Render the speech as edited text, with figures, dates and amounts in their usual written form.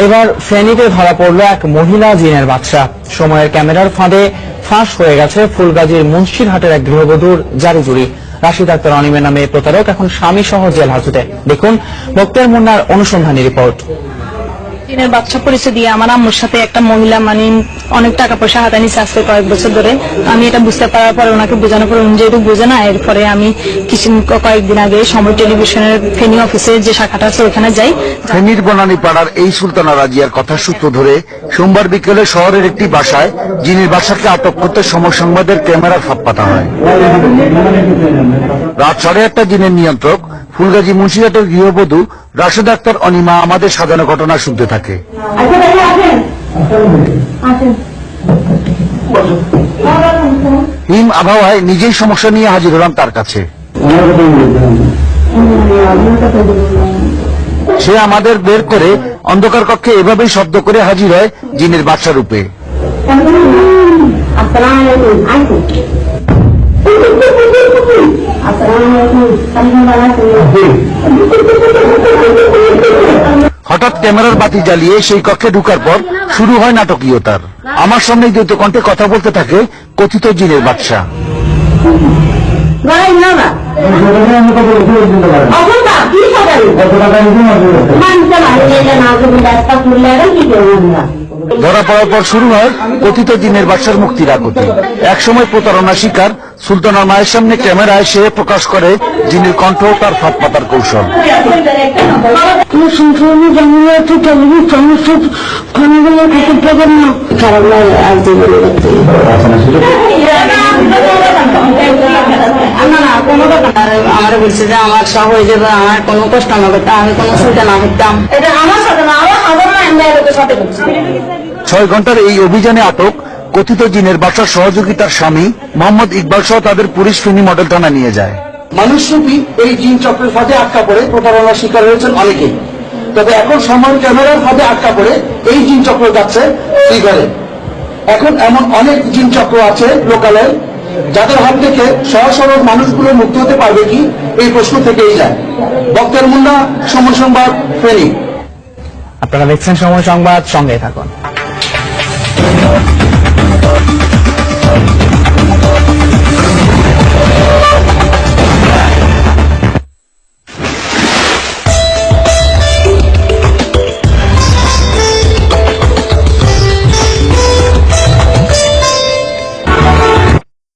এবার ফেনীতে ধরা পড়ল এক মহিলা জিনের বাদশা। সময়ের ক্যামেরার ফাঁদে ফাঁস হয়ে গেছে ফুলগাজীর মুন্সিরহাটের এক গৃহবধূর জারিজুরি। রাশিদ আক্তার অনিমের নামে প্রতারক এখন স্বামী সহ জেল হাজতে। দেখুন বক্তের মুন্নার অনুসন্ধানী রিপোর্ট। জিনের বাচ্চা পরিচয় দিয়ে আমার আম্মুর সাথে একটা মহিলা অনেক টাকা পয়সা হাতে নিচ্ছে আজকে কয়েক বছর ধরে। আমি এটা বুঝতে পারার পরে ওনাকে বোঝানোর পরে উনি যেহেতু বোঝে না, এরপরে আমি কয়েকদিন আগে সময় টেলিভিশনের ফেনী অফিসে যে শাখাটা আছে ওখানে যাই। ফেনীর বনানী পাড়ার এই সুলতানা রাজিয়ার কথা সূত্র ধরে সোমবার বিকেলে শহরের একটি বাসায় জিনের বাদশাকে আটক করতে সময় সংবাদের ক্যামেরার ফাঁদ পাতা হয়। রাত 8:30 জিনের নিয়ন্ত্রক ফুলগাজী মুন্সিরহাটের গৃহবধূ রাশিদ আক্তার অনিমা আমাদের সাজানো ঘটনা শুনতে থাকে। হিম আবহাওয়ায় নিজেই সমস্যা নিয়ে হাজির হলাম তার কাছে। সে আমাদের বের করে অন্ধকার কক্ষে এভাবেই শব্দ করে হাজির হয় জিনের বাদশা রূপে। হঠাৎ ক্যামেরার বাতি জ্বালিয়ে সেই কক্ষে ঢুকার পর শুরু হয় নাটকীয়তার। আমার সামনেই দ্বৈত কণ্ঠে কথা বলতে থাকে কথিত জিনের বাদশা। ধরা পড়ার পর শুরু হয় কথিত জিনের বাদশার মুক্তির আকুতি। একসময় প্রতারণা শিকার সুলতানার মায়ের সামনে ক্যামেরায় সে প্রকাশ করে জিনের কণ্ঠ তার ফাঁদ পাতার কৌশল। আমার বলছে যে আমার সব হয়ে যাবে, আমার কোনো কষ্ট না করতাম, আমি কোনো সুবিধা না করতাম। এটা আমার সাথে না, আমার সাধারণ 6 ঘন্টার এই অভিযানে আটক কথিত জিনের বাদশার সহযোগিতার স্বামী মোহাম্মদ ইকবাল সহ তাদের পুলিশ ফেনী মডেল থানা নিয়ে যায়। মানুষরূপী এই জিন চক্রের ফাঁদে আটকা পড়ে প্রতারণার শিকার হয়েছেন অনেকেই। তবে এখন সময় ক্যামেরার ফাঁদে আটকা পড়ে এই জিন চক্র যাচ্ছে শ্রীঘরে। এখন এমন অনেক জিন চক্র আছে লোকালে, যাদের হাত থেকে সহজ সরল মানুষগুলো মুক্ত হতে পারবে কি, এই প্রশ্ন থেকেই যায়। বক্তের মুন্না, সময় সংবাদ, ফেনী। আপনারা দেখছেন সময় সংবাদ, সঙ্গে থাকুন।